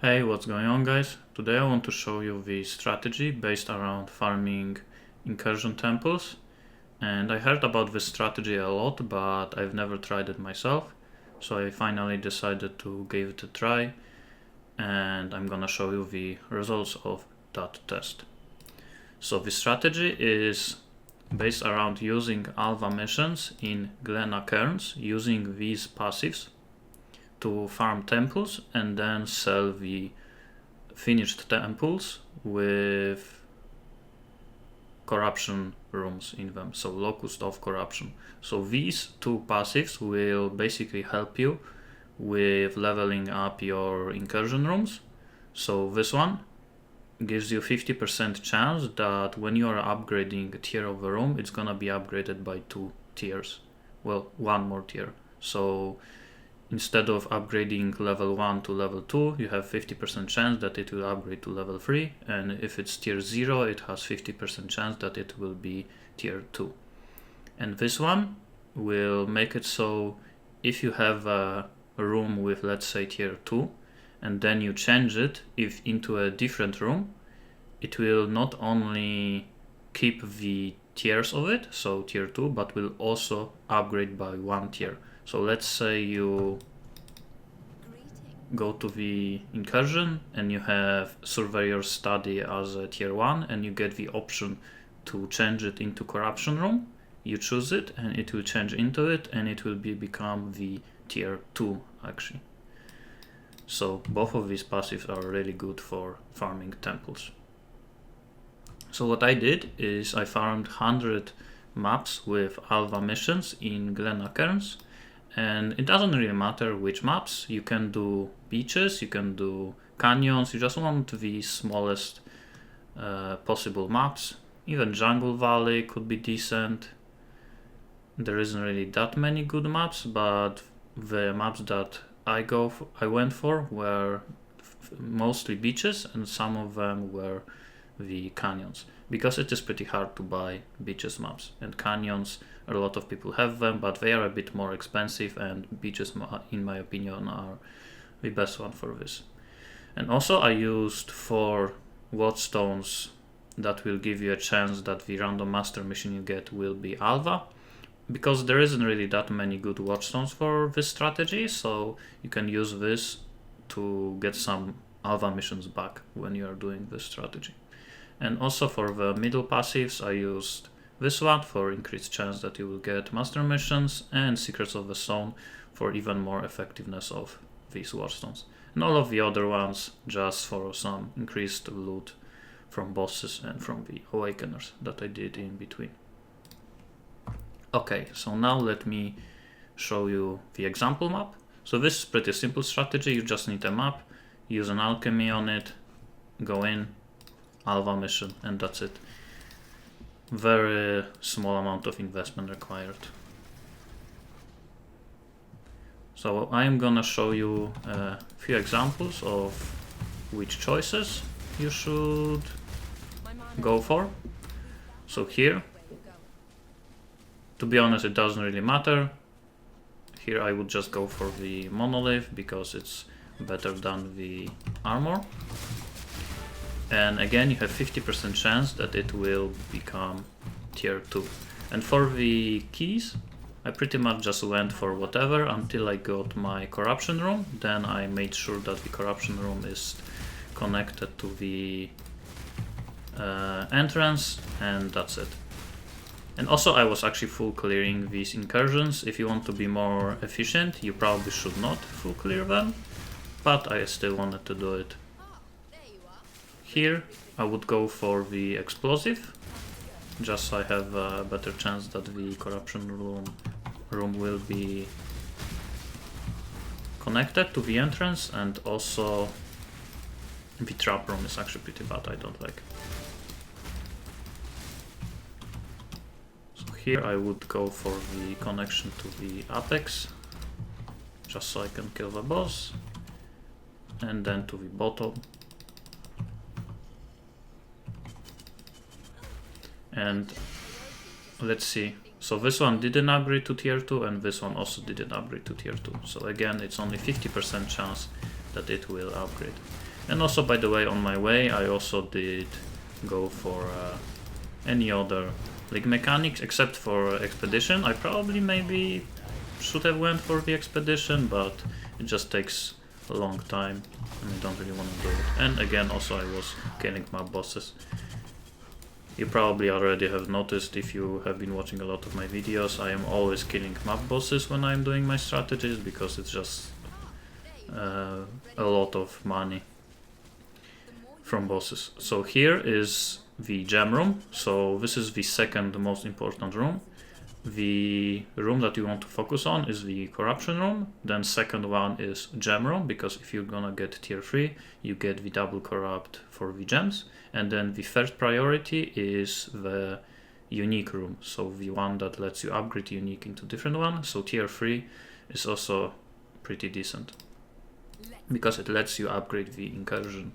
Hey, what's going on, guys? Today I want to show you the strategy based around farming Incursion temples. And I heard about this strategy a lot, but I've never tried it myself. So I finally decided to give it a try, and I'm gonna show you the results of that test. So the strategy is based around using Alva missions in Glennah Cairns, using these passives to farm temples and then sell the finished temples with corruption rooms in them, so locust of corruption. So these two passives will basically help you with leveling up your incursion rooms. So this one gives you 50% chance that when you are upgrading a tier of a room, it's gonna be upgraded by 2 tiers. Well, 1 more tier. So instead of upgrading level 1 to level 2, you have 50% chance that it will upgrade to level 3, and if it's tier 0, it has 50% chance that it will be tier 2. And this one will make it so if you have a room with, let's say, tier 2, and then you change it into a different room, it will not only keep the tiers of it, so tier 2, but will also upgrade by 1 tier. So let's say you go to the Incursion and you have Surveyor Study as a tier 1 and you get the option to change it into Corruption Room. You choose it and it will change into it and it will become the tier 2 actually. So both of these passives are really good for farming temples. So what I did is I farmed 100 maps with Alva missions in Glennah Cairns. And it doesn't really matter which maps. You can do beaches, you can do canyons, you just want the smallest possible maps. Even Jungle Valley could be decent. There isn't really that many good maps, but the maps that I went for were mostly beaches, and some of them were the canyons, because it is pretty hard to buy beaches maps, and canyons, a lot of people have them, but they are a bit more expensive, and beaches, in my opinion, are the best one for this. And also I used 4 watchstones that will give you a chance that the random master mission you get will be Alva, because there isn't really that many good watchstones for this strategy, so you can use this to get some Alva missions back when you are doing this strategy. And also for the middle passives, I used this one for increased chance that you will get master missions, and Secrets of the Zone for even more effectiveness of these watchstones. And all of the other ones just for some increased loot from bosses and from the awakeners that I did in between. Okay, so now let me show you the example map. So this is pretty simple strategy. You just need a map, use an alchemy on it, go in, Alva mission, and that's it. Very small amount of investment required. So I'm gonna show you a few examples of which choices you should go for. So here, to be honest, it doesn't really matter. Here I would just go for the monolith because it's better than the armor. And again, you have 50% chance that it will become tier 2. And for the keys, I pretty much just went for whatever until I got my corruption room. Then I made sure that the corruption room is connected to the entrance, and that's it. And also I was actually full clearing these incursions. If you want to be more efficient, you probably should not full clear them, but I still wanted to do it. Here I would go for the explosive, just so I have a better chance that the corruption room will be connected to the entrance, and also the trap room is actually pretty bad, I don't like. So here I would go for the connection to the apex, just so I can kill the boss, and then to the bottom. And let's see, so this one didn't upgrade to tier 2 and this one also didn't upgrade to tier 2. So again, it's only 50% chance that it will upgrade. And also, by the way, on my way I also did go for any other League mechanics except for expedition. I probably maybe should have went for the expedition, but it just takes a long time and I don't really want to do it. And again, also I was killing map bosses. You probably already have noticed if you have been watching a lot of my videos, I am always killing map bosses when I'm doing my strategies, because it's just a lot of money from bosses. So here is the gem room. So this is the second most important room. The room that you want to focus on is the corruption room. Then second one is gem room, because if you're gonna get tier 3, you get the double corrupt for the gems. And then the third priority is the unique room, so the one that lets you upgrade unique into different one. So tier 3 is also pretty decent, because it lets you upgrade the Incursion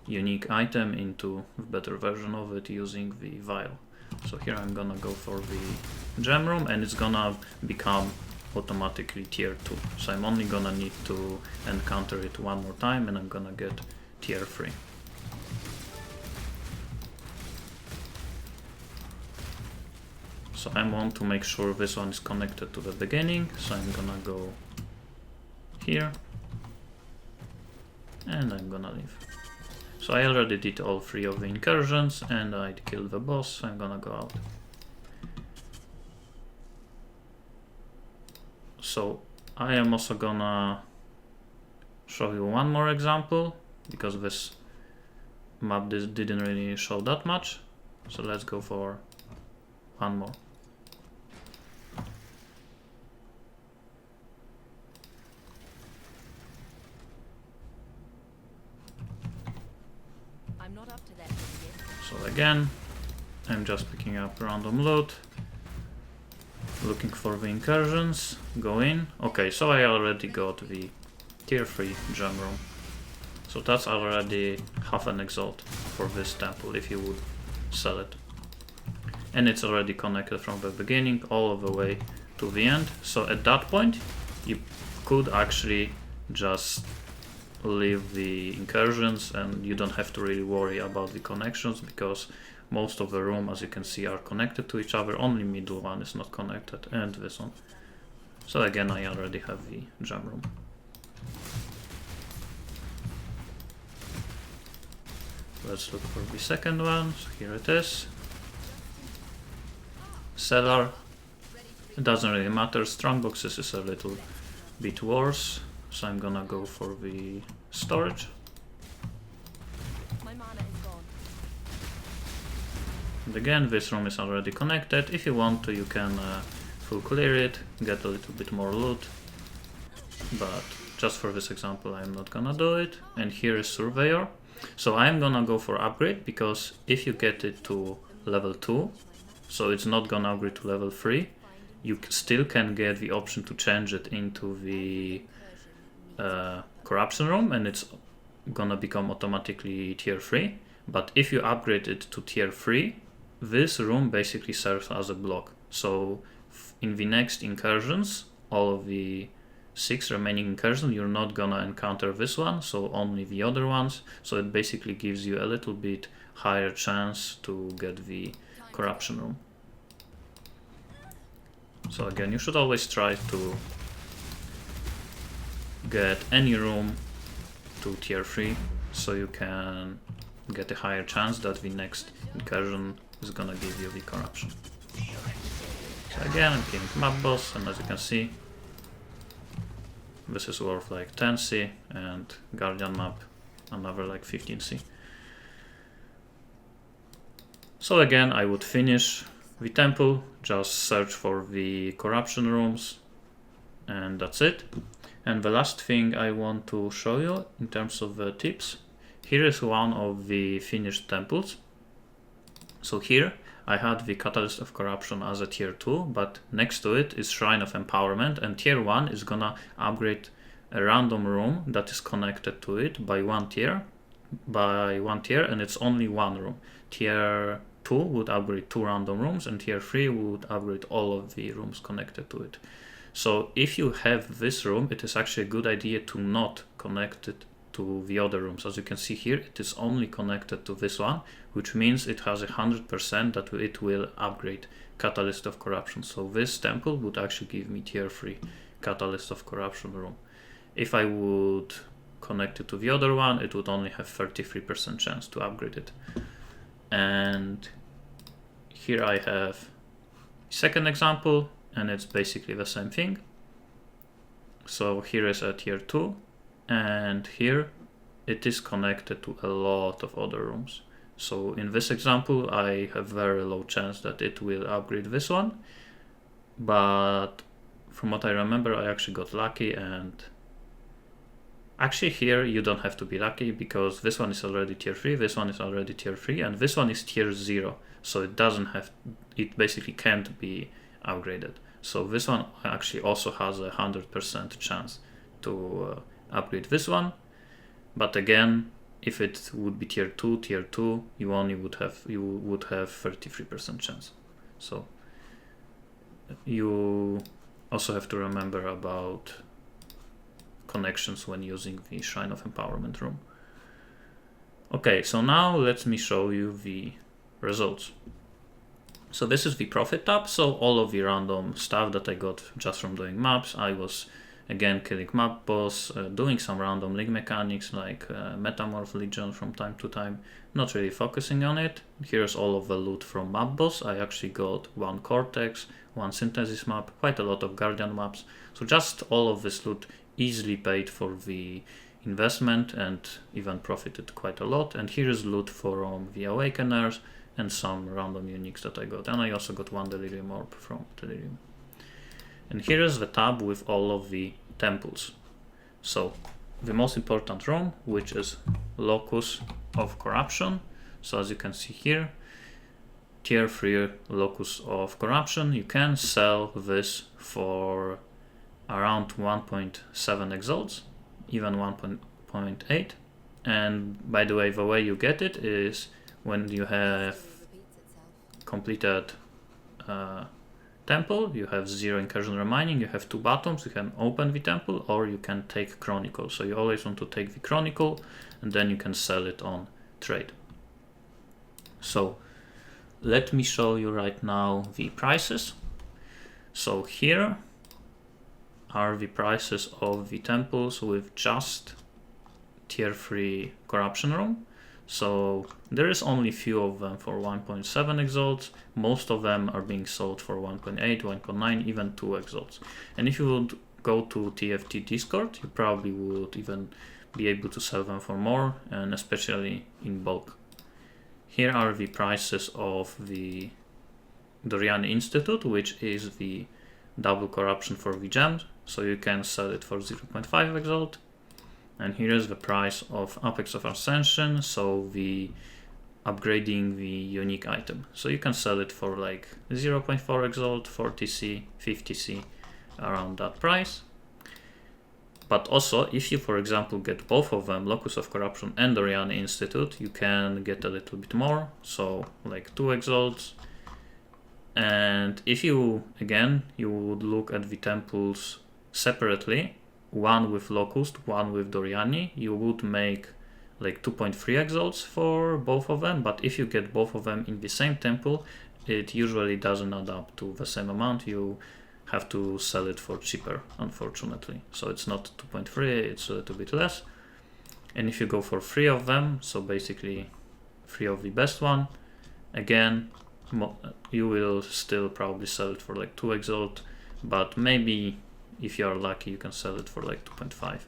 unique item into a better version of it using the vial. So here I'm gonna go for the gem room, and it's gonna become automatically tier 2. So I'm only gonna need to encounter it one more time and I'm gonna get tier 3. So I want to make sure this one is connected to the beginning, so I'm gonna go here and I'm gonna leave. So I already did all 3 of the incursions and I killed the boss, so I'm gonna go out. So I am also gonna show you one more example, because this map didn't really show that much. So let's go for one more. I'm not up to that yet. So again, I'm just picking up random loot, looking for the incursions, go in. Okay, so I already got the tier 3 gem room. So that's already half an exalt for this temple if you would sell it. And it's already connected from the beginning all the way to the end. So at that point, you could actually just leave the incursions and you don't have to really worry about the connections, because most of the room, as you can see, are connected to each other. Only middle one is not connected, and this one. So again, I already have the gem room. Let's look for the second one. So here it is. Cellar. It doesn't really matter. Strongboxes is a little bit worse. So I'm gonna go for the storage. My mana is gone. And again, this room is already connected. If you want to, you can full clear it, get a little bit more loot. But just for this example, I'm not gonna do it. And here is Surveyor. So I'm gonna go for upgrade, because if you get it to level 2, so it's not gonna upgrade to level 3, you still can get the option to change it into the corruption room, and it's gonna become automatically tier 3. But if you upgrade it to tier 3, this room basically serves as a block. So in the next incursions, all of the 6 remaining incursions, you're not gonna encounter this one, so only the other ones. So it basically gives you a little bit higher chance to get the corruption room. So again, you should always try to get any room to tier 3, so you can get a higher chance that the next incursion is gonna give you the corruption. So again, I'm killing map boss, and as you can see, this is worth like 10C, and Guardian map another like 15C. So again, I would finish the temple, just search for the corruption rooms, and that's it. And the last thing I want to show you in terms of the tips, here is one of the finished temples. So here I had the Catalyst of Corruption as a tier 2, but next to it is Shrine of Empowerment, and tier 1 is gonna upgrade a random room that is connected to it by one tier, and it's only one room. Tier 2 would upgrade 2 random rooms, and tier 3 would upgrade all of the rooms connected to it. So if you have this room, it is actually a good idea to not connect it to the other rooms. As you can see here, it is only connected to this one, which means it has 100% that it will upgrade Catalyst of Corruption. So this temple would actually give me tier 3 Catalyst of Corruption room. If I would connect it to the other one, it would only have 33% chance to upgrade it. And here I have second example, and it's basically the same thing. So here is a tier 2, and here it is connected to a lot of other rooms. So in this example, I have very low chance that it will upgrade this one, but from what I remember, I actually got lucky. And actually here you don't have to be lucky, because this one is already tier 3, this one is already tier 3, and this one is tier 0, so it basically can't be upgraded. So this one actually also has a 100% chance to upgrade this one. But again, if it would be tier 2, you would have 33% chance. So you also have to remember about connections when using the Shrine of Empowerment room. Okay, so now let me show you the results. So this is the profit tab. So all of the random stuff that I got just from doing maps. I was again killing map boss, doing some random league mechanics like Metamorph Legion from time to time, not really focusing on it. Here's all of the loot from map boss. I actually got 1 Cortex, 1 Synthesis map, quite a lot of Guardian maps. So just all of this loot easily paid for the investment and even profited quite a lot. And here is loot from the Awakeners and some random uniques that I got. And I also got 1 Delirium Orb from Delirium. And here is the tab with all of the temples. So the most important room, which is Locus of Corruption. So as you can see here, tier 3 Locus of Corruption. You can sell this for around 1.7 exalts, even 1.8. And by the way you get it is when you have completed temple, you have 0 incursion remaining, you have 2 buttons, you can open the temple or you can take Chronicle. So you always want to take the Chronicle and then you can sell it on trade. So let me show you right now the prices. So here are the prices of the temples with just tier 3 corruption room. So there is only few of them for 1.7 exalts. Most of them are being sold for 1.8, 1.9, even 2 exalts. And if you would go to TFT Discord, you probably would even be able to sell them for more, and especially in bulk. Here are the prices of the Dorian Institute, which is the double corruption for the gems. So you can sell it for 0.5 exalt. And here is the price of Apex of Ascension, so the upgrading the unique item. So you can sell it for like 0.4 exalt, 40c, 50c, around that price. But also, if you, for example, get both of them, Locus of Corruption and Dorian Institute, you can get a little bit more, so like 2 exalts. And if you, again, you would look at the temples separately, one with Locust, one with Doriani, you would make like 2.3 exalts for both of them. But if you get both of them in the same temple, it usually doesn't add up to the same amount. You have to sell it for cheaper, unfortunately. So it's not 2.3, it's a little bit less. And if you go for 3 of them, so basically 3 of the best one, again, you will still probably sell it for like 2 exalt, but maybe if you are lucky, you can sell it for like 2.5.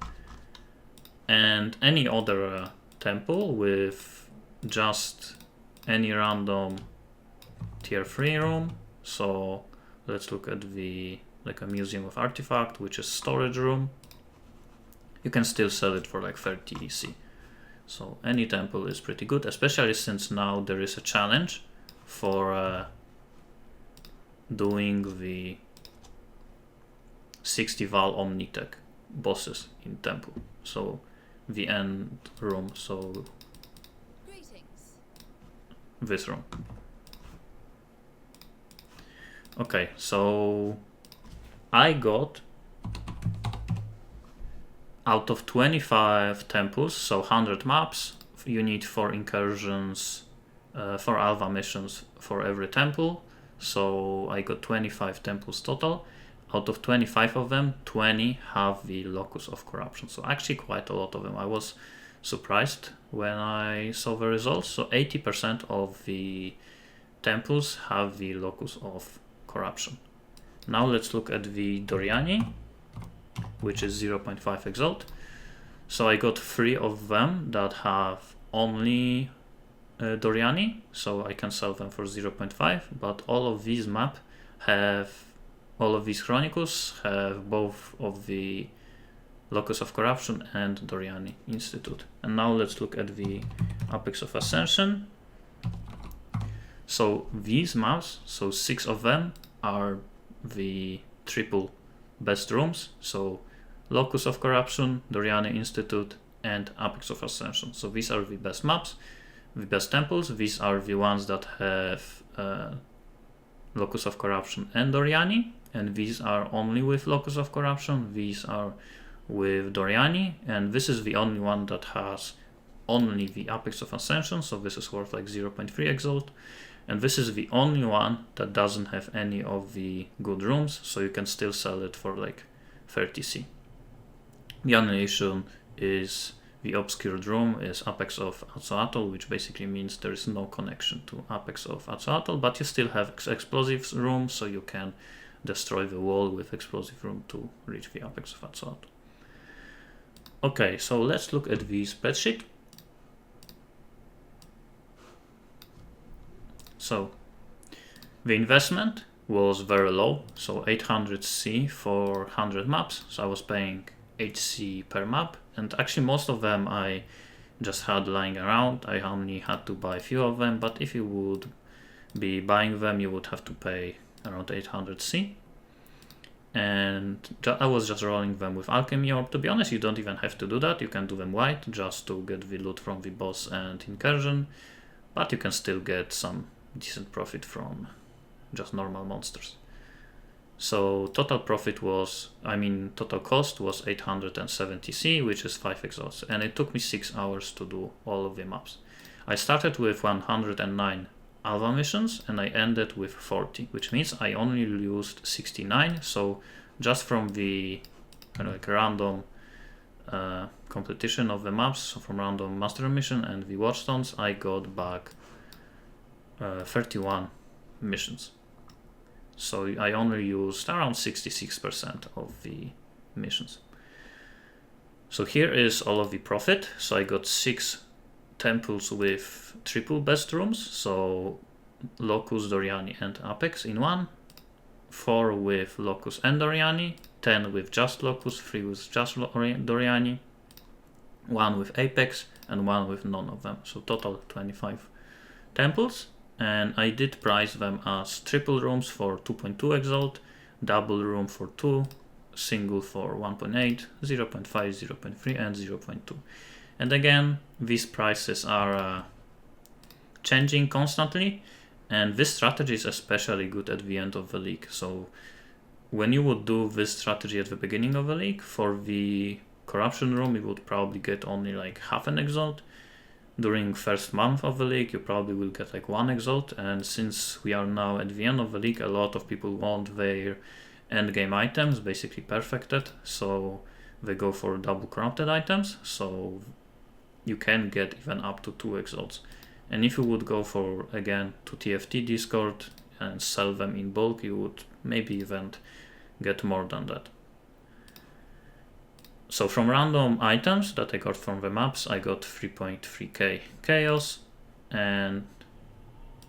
And any other temple with just any random tier 3 room. So let's look at the like a Museum of Artifact, which is storage room. You can still sell it for like 30 EC. So any temple is pretty good, especially since now there is a challenge for doing the 60 Val Omnitech bosses in temple. So the end room, so Greetings. this room. Okay, so I got out of 25 temples, so 100 maps, you need 4 incursions, 4 Alva missions for every temple. So I got 25 temples total. Out of 25 of them, 20 have the locus of corruption. So actually quite a lot of them. I was surprised when I saw the results. So 80% of the temples have the locus of corruption. Now let's look at the Doriani, which is 0.5 exalt. So I got 3 of them that have only Doriani, so I can sell them for 0.5, but all of these chronicles have both of the locus of corruption and Doriani Institute. And now let's look at the Apex of Ascension. So these maps, so 6 of them are the triple best rooms, so locus of corruption, Doriani Institute, and Apex of Ascension. So these are the best maps, the best temples. These are the ones that have locus of corruption and Doriani, and these are only with locus of corruption. These are with Doriani, and this is the only one that has only the Apex of Ascension, so this is worth like 0.3 exalt. And this is the only one that doesn't have any of the good rooms, so you can still sell it for like 30C. The only issue is the obscured room is Apex of Azotl, which basically means there is no connection to Apex of Azotl, but you still have explosive room, so you can destroy the wall with explosive room to reach the Apex of Azotl. Okay, so let's look at the spreadsheet. So the investment was very low, so 800C for 100 maps, so I was paying 8C per map, and actually most of them I just had lying around. I only had to buy a few of them, but if you would be buying them, you would have to pay around 800C. And I was just rolling them with alchemy, or to be honest, you don't even have to do that. You can do them white just to get the loot from the boss and incursion, but you can still get some decent profit from just normal monsters. So total cost was 870C, which is 5 exhausts, and it took me 6 hours to do all of the maps. I started with 109 Alva missions and I ended with 40, which means I only used 69. So just from the random competition of the maps, so from random master mission and the watchstones, I got back 31 missions. So I only used around 66% of the missions. So here is all of the profit. So I got 6 temples with triple best rooms, so Locus, Doriani and Apex in one, 4 with Locus and Doriani, 10 with just Locus, 3 with just Doriani, 1 with Apex and 1 with none of them, so total 25 temples. And I did price them as triple rooms for 2.2 exalt, double room for 2, single for 1.8, 0.5, 0.3 and 0.2. And again, these prices are changing constantly, and this strategy is especially good at the end of the league. So when you would do this strategy at the beginning of the league, for the corruption room you would probably get only like half an exalt. During first month of the league you probably will get like 1 exalt, and since we are now at the end of the league, a lot of people want their end game items basically perfected, so they go for double corrupted items, so you can get even up to 2 exalts. And if you would go for, again, to TFT Discord and sell them in bulk, you would maybe even get more than that. So from random items that I got from the maps, I got 3.3k chaos, and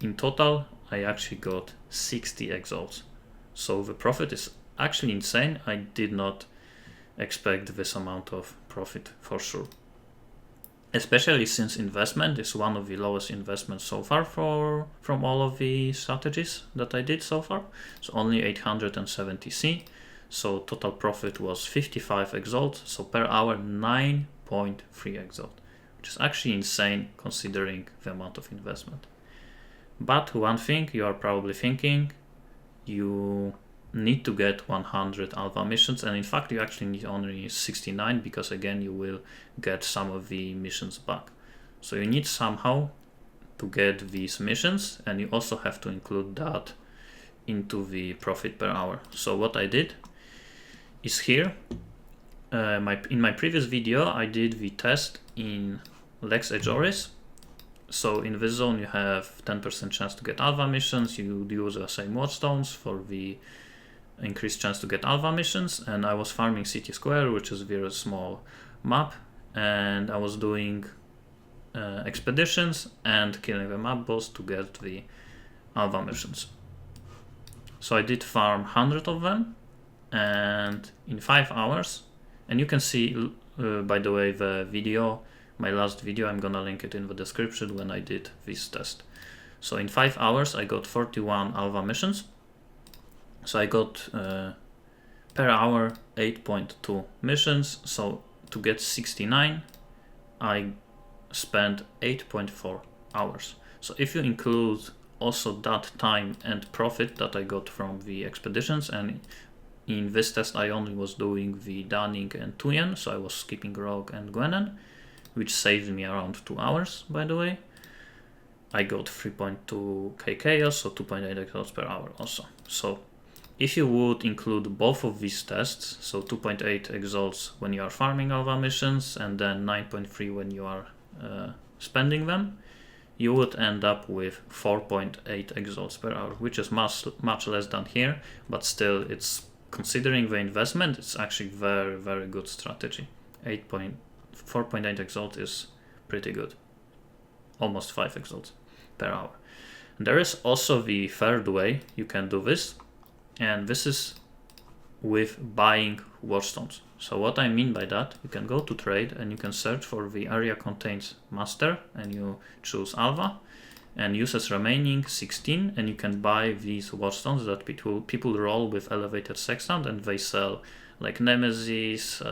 in total I actually got 60 exalts. So the profit is actually insane. I did not expect this amount of profit for sure. Especially since investment is one of the lowest investments so far from all of the strategies that I did so far. So only 870C. So total profit was 55 exalt, so per hour 9.3 exalt, which is actually insane considering the amount of investment. But one thing you are probably thinking, you need to get 100 Alva missions, and in fact you actually need only 69 because again you will get some of the missions back. So you need somehow to get these missions, and you also have to include that into the profit per hour. So what I did is here, in my previous video I did the test in Lex Ajoris. So in this zone you have 10% chance to get Alva missions, you use the same watchstones for the increased chance to get Alva missions, and I was farming City Square, which is a very small map, and I was doing expeditions and killing the map boss to get the Alva missions. So I did farm 100 of them, and in 5 hours, and you can see by the way the video, my last video, I'm gonna link it in the description when I did this test. So in 5 hours I got 41 Alva missions. So I got per hour 8.2 missions. So to get 69 I spent 8.4 hours. So if you include also that time and profit that I got from the expeditions, and in this test I only was doing the Dunning and Tuyen, so I was skipping Rogue and Glennah, which saved me around 2 hours by the way. I got 3.2k chaos, so 2.8 exalts per hour also. So if you would include both of these tests, so 2.8 exalts when you are farming Alva missions and then 9.3 when you are spending them, you would end up with 4.8 exalts per hour, which is much less than here, but still, it's considering the investment, it's actually very, very good strategy. 4.8 exalt is pretty good, almost 5 exalts per hour. And there is also the third way you can do this, and this is with buying watchstones. So what I mean by that, you can go to trade and you can search for the area contains master, and you choose Alva and uses remaining 16, and you can buy these watchstones that people roll with elevated sextant, and they sell like Nemesis,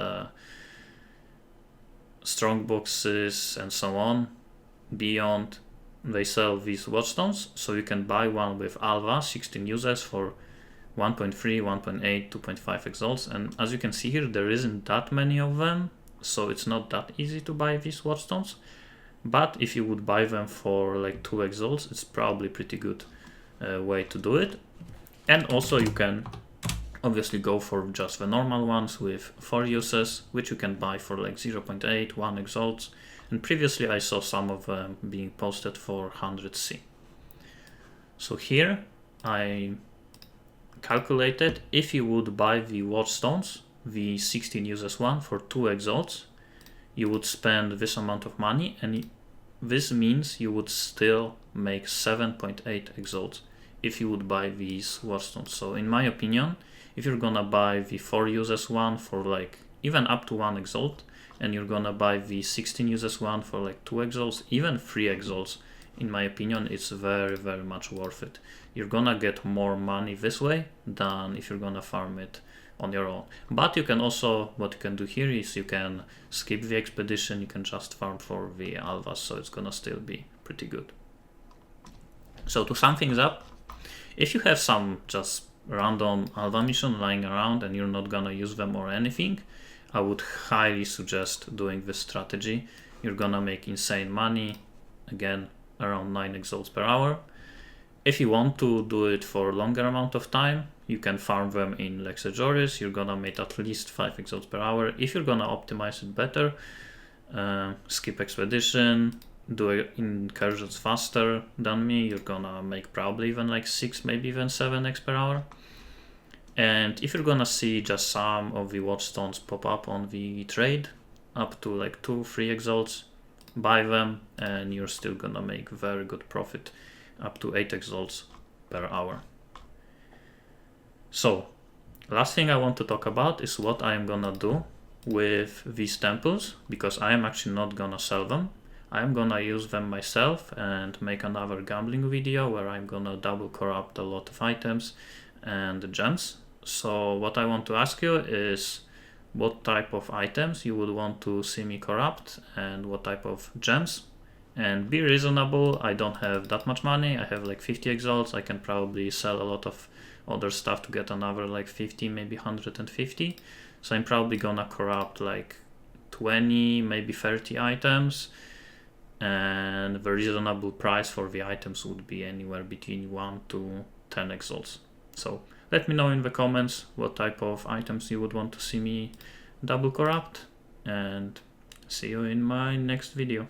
strong boxes and so on. Beyond, they sell these watchstones, so you can buy one with Alva 16 uses for 1.3, 1.8, 2.5 exalts, and as you can see here there isn't that many of them, so it's not that easy to buy these watchstones. But if you would buy them for like 2 exalts, it's probably pretty good way to do it. And also you can obviously go for just the normal ones with 4 uses, which you can buy for like 0.8, 1 exalts, and previously I saw some of them being posted for 100C. So here I calculated if you would buy the watchstones, the 16 uses one for 2 exalts, you would spend this amount of money, and this means you would still make 7.8 exalts if you would buy these watchstones. So in my opinion, if you're gonna buy the 4 uses one for like even up to 1 exalt, and you're gonna buy the 16 uses one for like 2 exalts, even 3 exalts, in my opinion, it's very, very much worth it. You're gonna get more money this way than if you're gonna farm it on your own. But you can also, what you can do here is you can skip the expedition, you can just farm for the Alvas, so it's gonna still be pretty good. So to sum things up, if you have some just random Alva mission lying around and you're not gonna use them or anything, I would highly suggest doing this strategy. You're gonna make insane money, again around 9 exalts per hour. If you want to do it for a longer amount of time, you can farm them in Lex Ajoris, you're gonna make at least 5 exalts per hour. If you're gonna optimize it better, skip expedition, do incursions faster than me, you're gonna make probably even like 6, maybe even 7 X per hour. And if you're gonna see just some of the watchstones pop up on the trade, up to like 2-3 exalts, buy them and you're still gonna make very good profit, up to 8 exalts per hour. So last thing I want to talk about is what I'm gonna do with these temples, because I am actually not gonna sell them. I'm gonna use them myself and make another gambling video where I'm gonna double corrupt a lot of items and gems. So what I want to ask you is what type of items you would want to see me corrupt and what type of gems, and be reasonable. I don't have that much money, I have like 50 exalts, I can probably sell a lot of other stuff to get another like 50, maybe 150. So I'm probably gonna corrupt like 20, maybe 30 items, and the reasonable price for the items would be anywhere between 1 to 10 exalts. So let me know in the comments what type of items you would want to see me double corrupt, and see you in my next video.